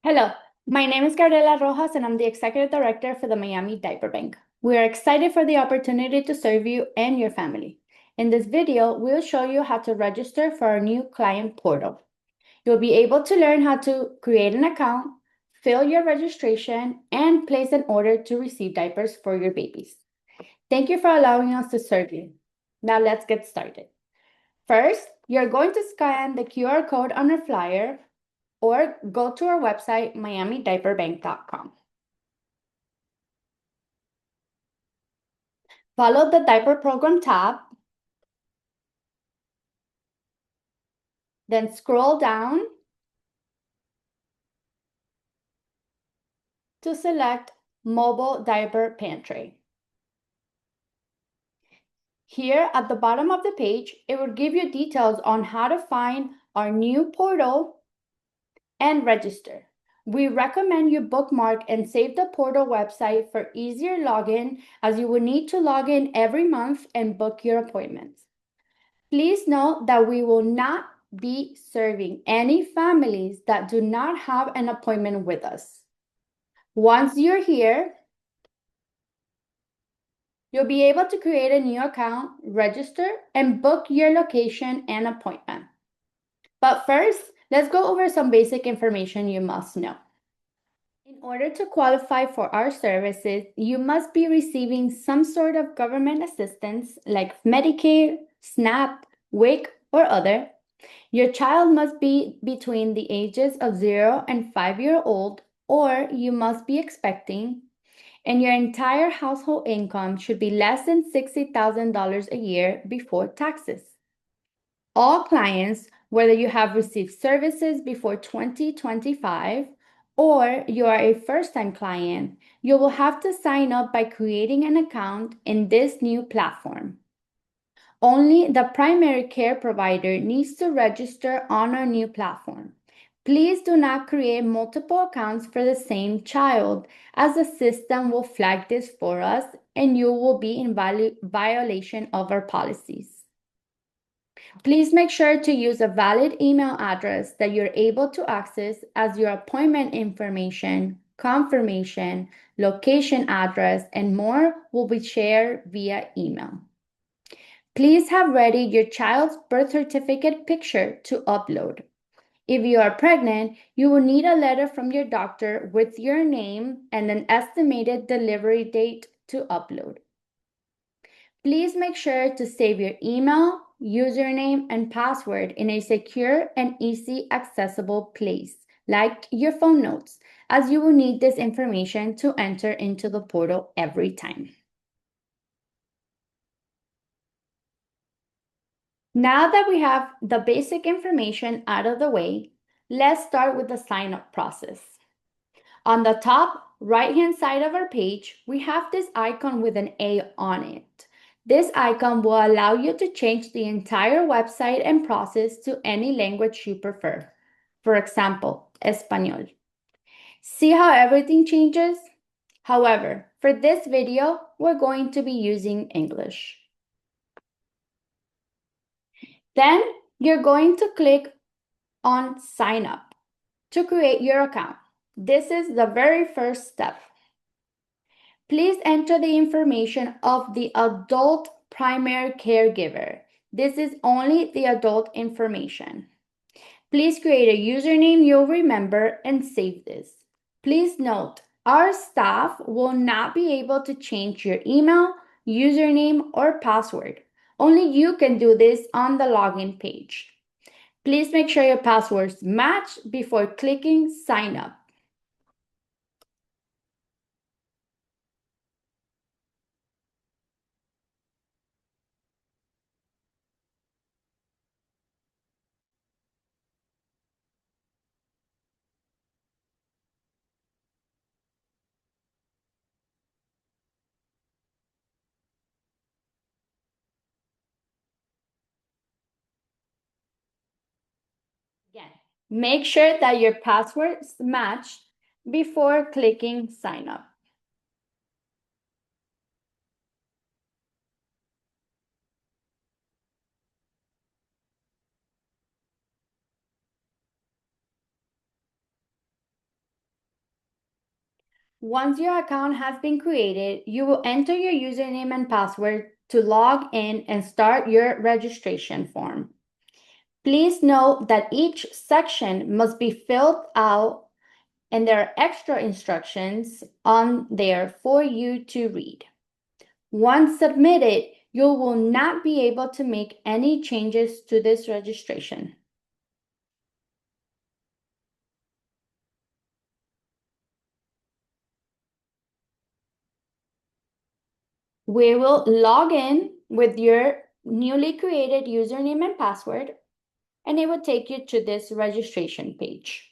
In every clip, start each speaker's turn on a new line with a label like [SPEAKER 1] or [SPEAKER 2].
[SPEAKER 1] Hello, my name is Gabriela Rojas and I'm the Executive Director for the Miami Diaper Bank. We are excited for the opportunity to serve you and your family. In this video, we'll show you how to register for our new client portal. You'll be able to learn how to create an account, fill your registration, and place an order to receive diapers for your babies. Thank you for allowing us to serve you. Now let's get started. First, you're going to scan the QR code on our flyer or go to our website, miamidiaperbank.com. Follow the Diaper Program tab, then scroll down to select Mobile Diaper Pantry. Here at the bottom of the page, it will give you details on how to find our new portal and register. We recommend you bookmark and save the portal website for easier login, as you will need to log in every month and book your appointments. Please note that we will not be serving any families that do not have an appointment with us. Once you're here, you'll be able to create a new account, register, and book your location and appointment. But first, let's go over some basic information you must know. In order to qualify for our services, you must be receiving some sort of government assistance like Medicare, SNAP, WIC, or other. Your child must be between the ages of 0 and 5-year-old, or you must be expecting, and your entire household income should be less than $60,000 a year before taxes. All clients, whether you have received services before 2025 or you are a first-time client, you will have to sign up by creating an account in this new platform. Only the primary care provider needs to register on our new platform. Please do not create multiple accounts for the same child, as the system will flag this for us and you will be in violation of our policies. Please make sure to use a valid email address that you're able to access, as your appointment information, confirmation, location address, and more will be shared via email. Please have ready your child's birth certificate picture to upload. If you are pregnant, you will need a letter from your doctor with your name and an estimated delivery date to upload. Please make sure to save your email, username, and password in a secure and easy accessible place, like your phone notes, as you will need this information to enter into the portal every time. Now that we have the basic information out of the way, let's start with the sign-up process. On the top right-hand side of our page, we have this icon with an A on it. This icon will allow you to change the entire website and process to any language you prefer. For example, Espanol. See how everything changes? However, for this video, we're going to be using English. Then you're going to click on Sign Up to create your account. This is the very first step. Please enter the information of the adult primary caregiver. This is only the adult information. Please create a username you'll remember and save this. Please note, our staff will not be able to change your email, username, or password. Only you can do this on the login page. Please make sure your passwords match before clicking Sign Up. Again, make sure that your passwords match before clicking Sign Up. Once your account has been created, you will enter your username and password to log in and start your registration form. Please note that each section must be filled out and there are extra instructions on there for you to read. Once submitted, you will not be able to make any changes to this registration. We will log in with your newly created username and password, and it will take you to this registration page.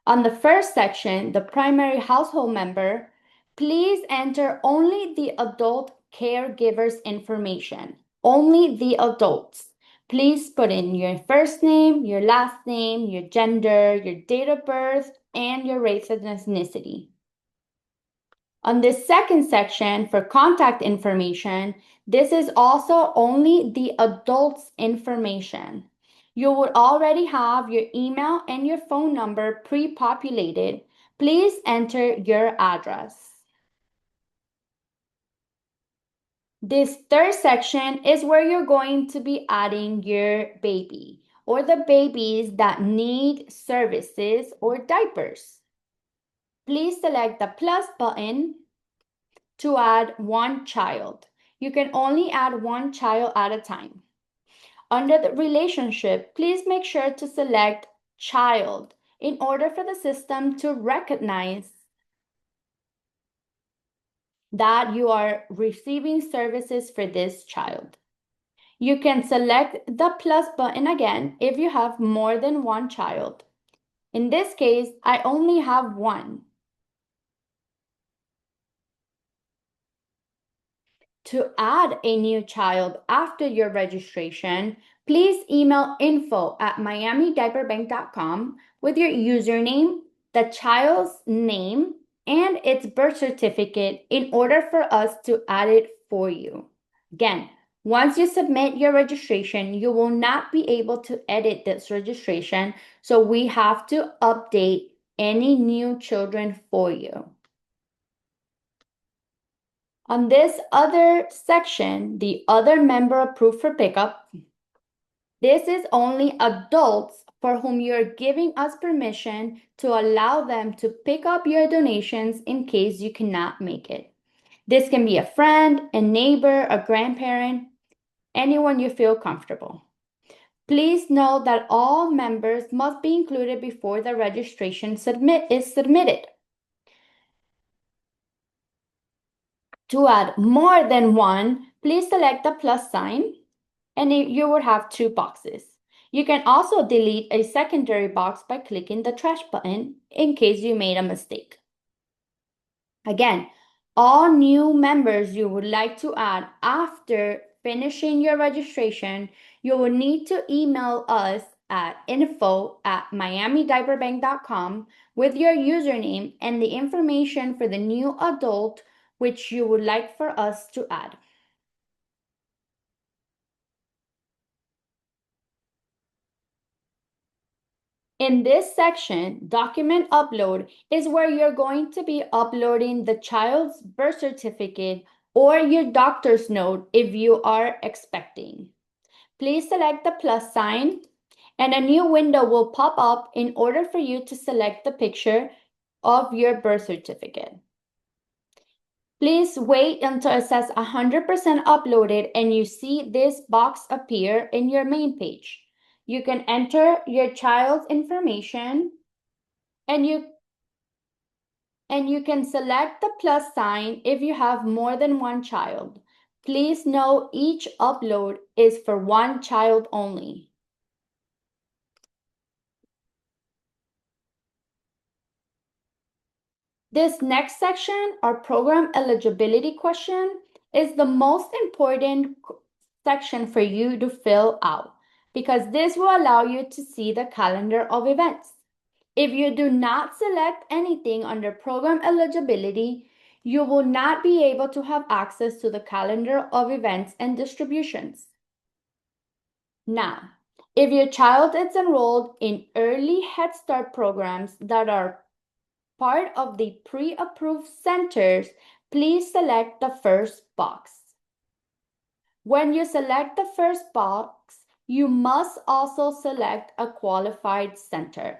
[SPEAKER 1] On the first section, the primary household member, please enter only the adult caregiver's information, only the adults. Please put in your first name, your last name, your gender, your date of birth, and your race and ethnicity. On this second section for contact information, this is also only the adult's information. You would already have your email and your phone number pre-populated. Please enter your address. This third section is where you're going to be adding your baby or the babies that need services or diapers. Please select the plus button to add one child. You can only add one child at a time. Under the relationship, please make sure to select child in order for the system to recognize that you are receiving services for this child. You can select the plus button again if you have more than one child. In this case, I only have one. To add a new child after your registration, please email info@miamidiaperbank.com with your username, the child's name, and its birth certificate in order for us to add it for you. Again, once you submit your registration, you will not be able to edit this registration, so we have to update any new children for you. On this other section, the other member approved for pickup, this is only adults for whom you're giving us permission to allow them to pick up your donations in case you cannot make it. This can be a friend, a neighbor, a grandparent, anyone you feel comfortable. Please note that all members must be included before the registration is submitted. To add more than one, please select the plus sign and you would have two boxes. You can also delete a secondary box by clicking the trash button in case you made a mistake. Again, all new members you would like to add after finishing your registration, you will need to email us at info@miamidiaperbank.com with your username and the information for the new adult which you would like for us to add. In this section, document upload is where you're going to be uploading the child's birth certificate or your doctor's note if you are expecting. Please select the plus sign and a new window will pop up in order for you to select the picture of your birth certificate. Please wait until it says 100% uploaded and you see this box appear in your main page. You can enter your child's information and you can select the plus sign if you have more than one child. Please note each upload is for one child only. This next section, our program eligibility question, is the most important section for you to fill out because this will allow you to see the calendar of events. If you do not select anything under program eligibility, you will not be able to have access to the calendar of events and distributions. Now, if your child is enrolled in early Head Start programs that are part of the pre-approved centers, please select the first box. When you select the first box, you must also select a qualified center.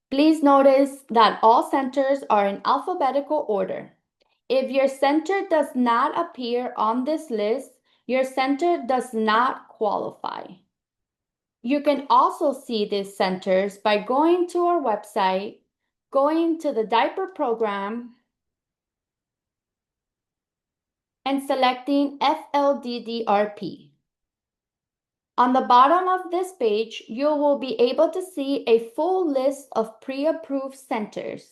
[SPEAKER 1] Please notice that all centers are in alphabetical order. If your center does not appear on this list, your center does not qualify. You can also see these centers by going to our website, going to the diaper program, and selecting FLDDRP. On the bottom of this page, you will be able to see a full list of pre-approved centers.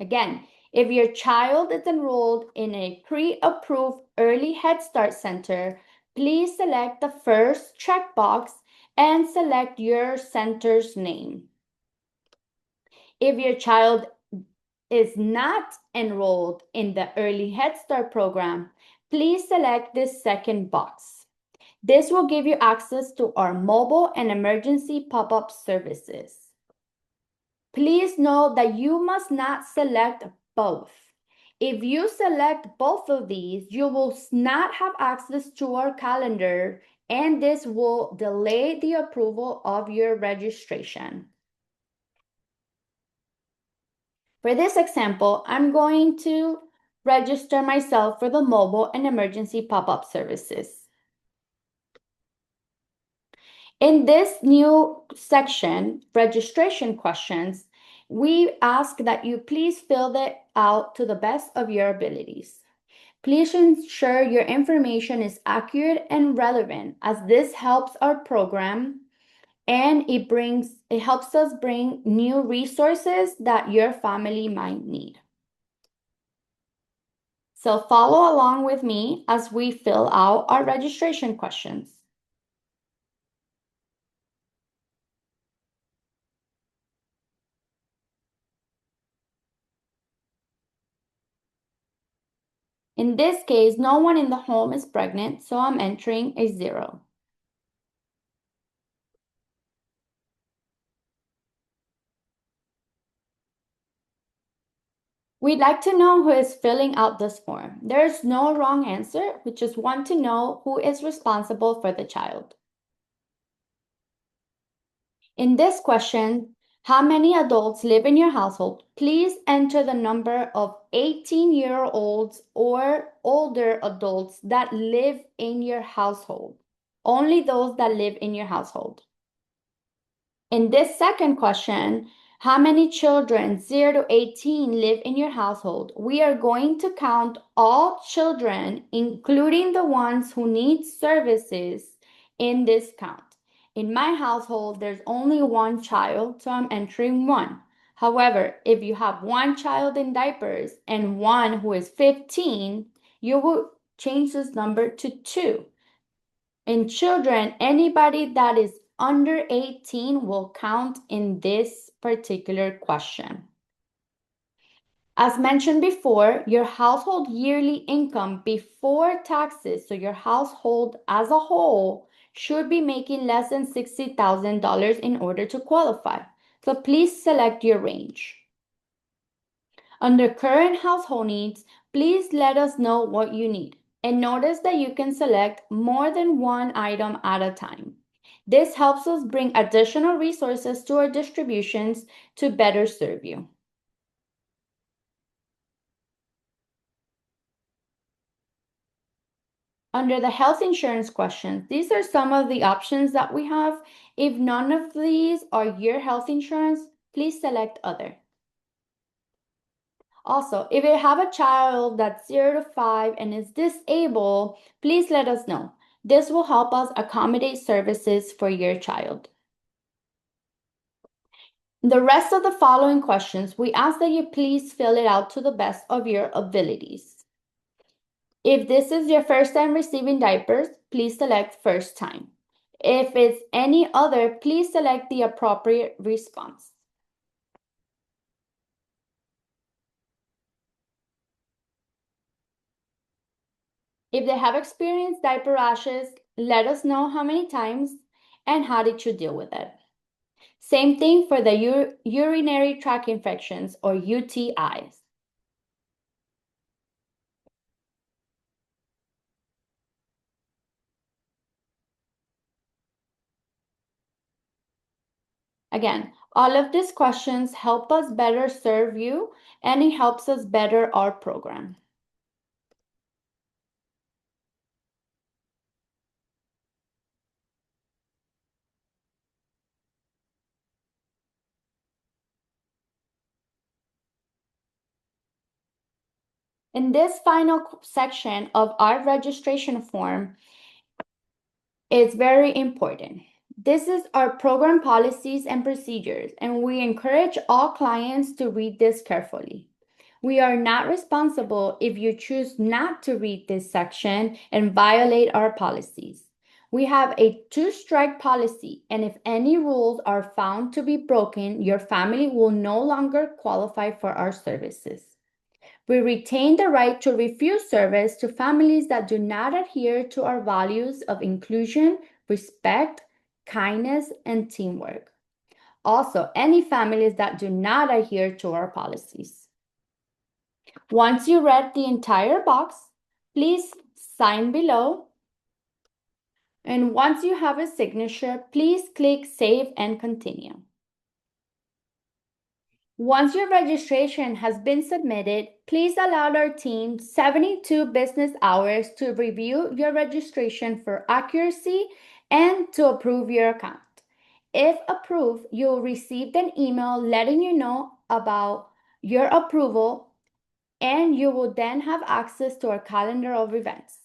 [SPEAKER 1] Again, if your child is enrolled in a pre-approved Early Head Start Center, please select the first checkbox and select your center's name. If your child is not enrolled in the Early Head Start program, please select this second box. This will give you access to our mobile and emergency pop-up services. Please note that you must not select both. If you select both of these, you will not have access to our calendar, and this will delay the approval of your registration. For this example, I'm going to register myself for the mobile and emergency pop-up services. In this new section, registration questions, we ask that you please fill it out to the best of your abilities. Please ensure your information is accurate and relevant, as this helps our program and it helps us bring new resources that your family might need. So follow along with me as we fill out our registration questions. In this case, no one in the home is pregnant, so I'm entering a 0. We'd like to know who is filling out this form. There's no wrong answer. We just want to know who is responsible for the child. In this question, how many adults live in your household? Please enter the number of 18-year-olds or older adults that live in your household. Only those that live in your household. In this second question, how many children 0 to 18 live in your household? We are going to count all children, including the ones who need services, in this count. In my household, there's only one child, so I'm entering 1. However, if you have one child in diapers and one who is 15, you will change this number to 2. In children, anybody that is under 18 will count in this particular question. As mentioned before, your household yearly income before taxes, so your household as a whole, should be making less than $60,000 in order to qualify. So please select your range. Under current household needs, please let us know what you need. And notice that you can select more than one item at a time. This helps us bring additional resources to our distributions to better serve you. Under the health insurance questions, these are some of the options that we have. If none of these are your health insurance, please select other. Also, if you have a child that's 0 to 5 and is disabled, please let us know. This will help us accommodate services for your child. The rest of the following questions, we ask that you please fill it out to the best of your abilities. If this is your first time receiving diapers, please select first time. If it's any other, please select the appropriate response. If they have experienced diaper rashes, let us know how many times and how did you deal with it. Same thing for the urinary tract infections or UTIs. Again, all of these questions help us better serve you and it helps us better our program. In this final section of our registration form, it's very important. This is our program policies and procedures, and we encourage all clients to read this carefully. We are not responsible if you choose not to read this section and violate our policies. We have a two-strike policy, and if any rules are found to be broken, your family will no longer qualify for our services. We retain the right to refuse service to families that do not adhere to our values of inclusion, respect, kindness, and teamwork. Also, any families that do not adhere to our policies. Once you read the entire box, please sign below. And once you have a signature, please click Save and Continue. Once your registration has been submitted, please allow our team 72 business hours to review your registration for accuracy and to approve your account. If approved, you'll receive an email letting you know about your approval, and you will then have access to our calendar of events.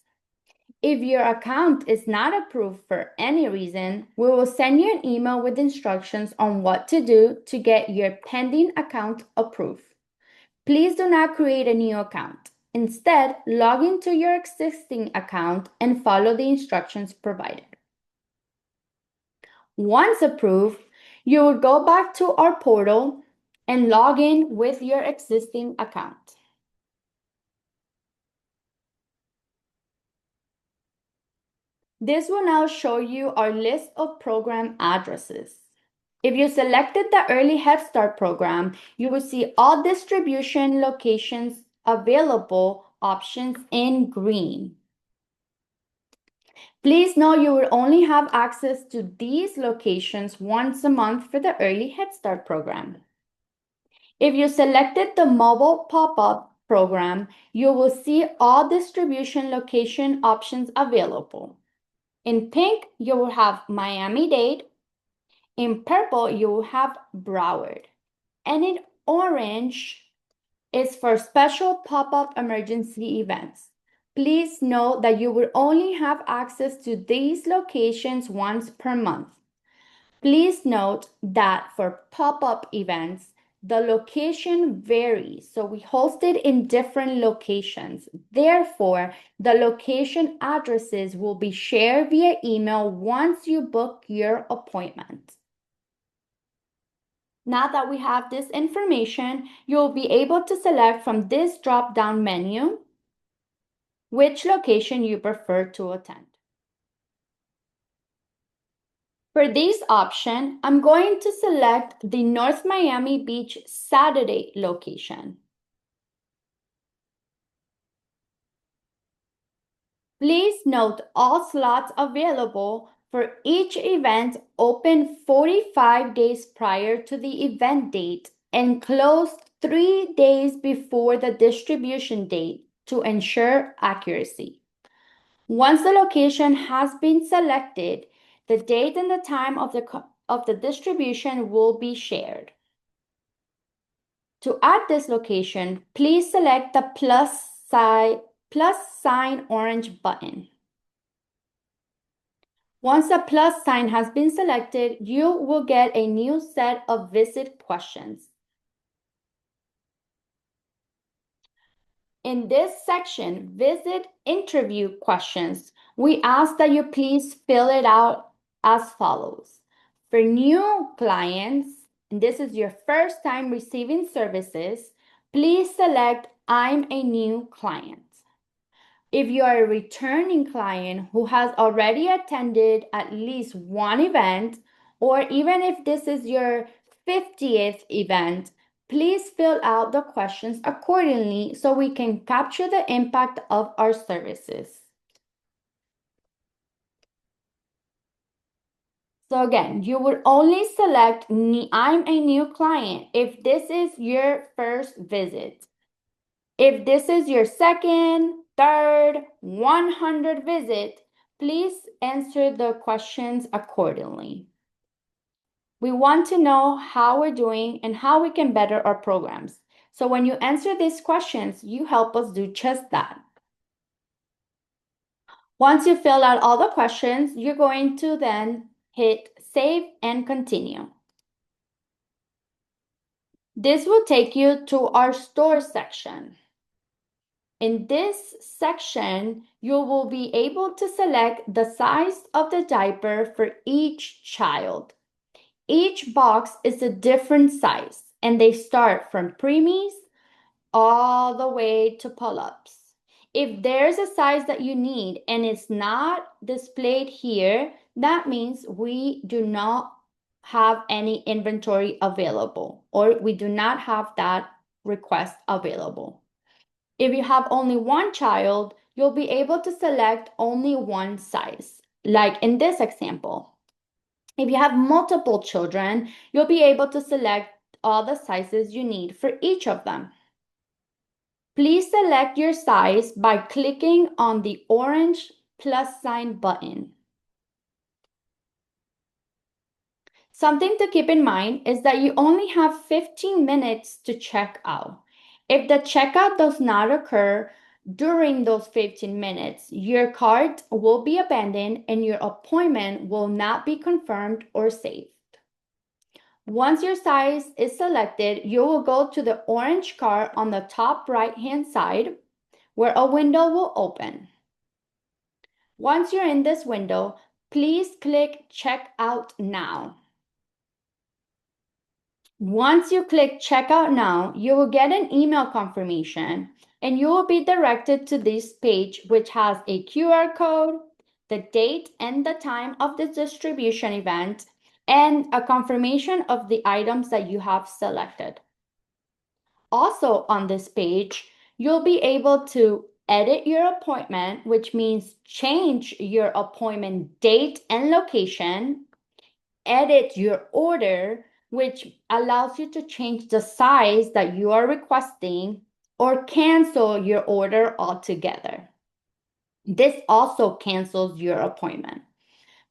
[SPEAKER 1] If your account is not approved for any reason, we will send you an email with instructions on what to do to get your pending account approved. Please do not create a new account. Instead, log into your existing account and follow the instructions provided. Once approved, you will go back to our portal and log in with your existing account. This will now show you our list of program addresses. If you selected the Early Head Start program, you will see all distribution locations available options in green. Please know you will only have access to these locations once a month for the Early Head Start program. If you selected the mobile pop-up program, you will see all distribution location options available. In pink, you will have Miami-Dade. In purple, you will have Broward. And in orange is for special pop-up emergency events. Please note that you will only have access to these locations once per month. Please note that for pop-up events, the location varies, so we host it in different locations. Therefore, the location addresses will be shared via email once you book your appointment. Now that we have this information, you'll be able to select from this drop-down menu which location you prefer to attend. For this option, I'm going to select the North Miami Beach Saturday location. Please note all slots available for each event open 45 days prior to the event date and close 3 days before the distribution date to ensure accuracy. Once the location has been selected, the date and the time of the distribution will be shared. To add this location, please select the plus sign orange button. Once the plus sign has been selected, you will get a new set of visit questions. In this section, visit interview questions, we ask that you please fill it out as follows. For new clients, and this is your first time receiving services, please select I'm a new client. If you are a returning client who has already attended at least one event or even if this is your 50th event, please fill out the questions accordingly so we can capture the impact of our services. So again, you would only select I'm a new client if this is your first visit. If this is your second, third, 100 visit, please answer the questions accordingly. We want to know how we're doing and how we can better our programs. So when you answer these questions, you help us do just that. Once you fill out all the questions, you're going to then hit save and continue. This will take you to our store section. In this section, you will be able to select the size of the diaper for each child. Each box is a different size, and they start from preemies all the way to pull-ups. If there's a size that you need and it's not displayed here, that means we do not have any inventory available, or we do not have that request available. If you have only one child, you'll be able to select only one size, like in this example. If you have multiple children, you'll be able to select all the sizes you need for each of them. Please select your size by clicking on the orange plus sign button. Something to keep in mind is that you only have 15 minutes to check out. If the checkout does not occur during those 15 minutes, your cart will be abandoned and your appointment will not be confirmed or saved. Once your size is selected, you will go to the orange cart on the top right-hand side where a window will open. Once you're in this window, please click Check Out Now. Once you click Checkout Now, you will get an email confirmation and you will be directed to this page, which has a QR code, the date and the time of the distribution event, and a confirmation of the items that you have selected. Also on this page, you'll be able to edit your appointment, which means change your appointment date and location, edit your order, which allows you to change the size that you are requesting, or cancel your order altogether. This also cancels your appointment.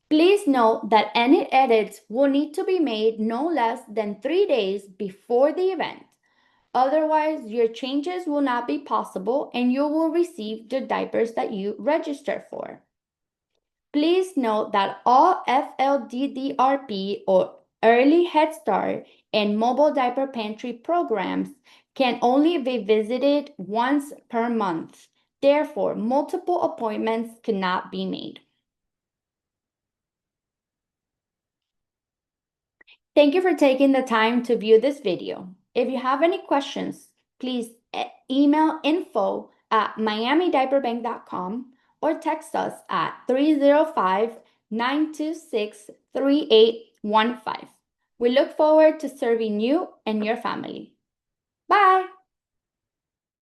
[SPEAKER 1] Please note that any edits will need to be made no less than 3 days before the event. Otherwise, your changes will not be possible and you will receive the diapers that you registered for. Please note that all FLDDRP or Early Head Start and Mobile Diaper Pantry programs can only be visited once per month. Therefore, multiple appointments cannot be made. Thank you for taking the time to view this video. If you have any questions, please email info@miamidiaperbank.com or text us at 305-926-3815. We look forward to serving you and your family. Bye!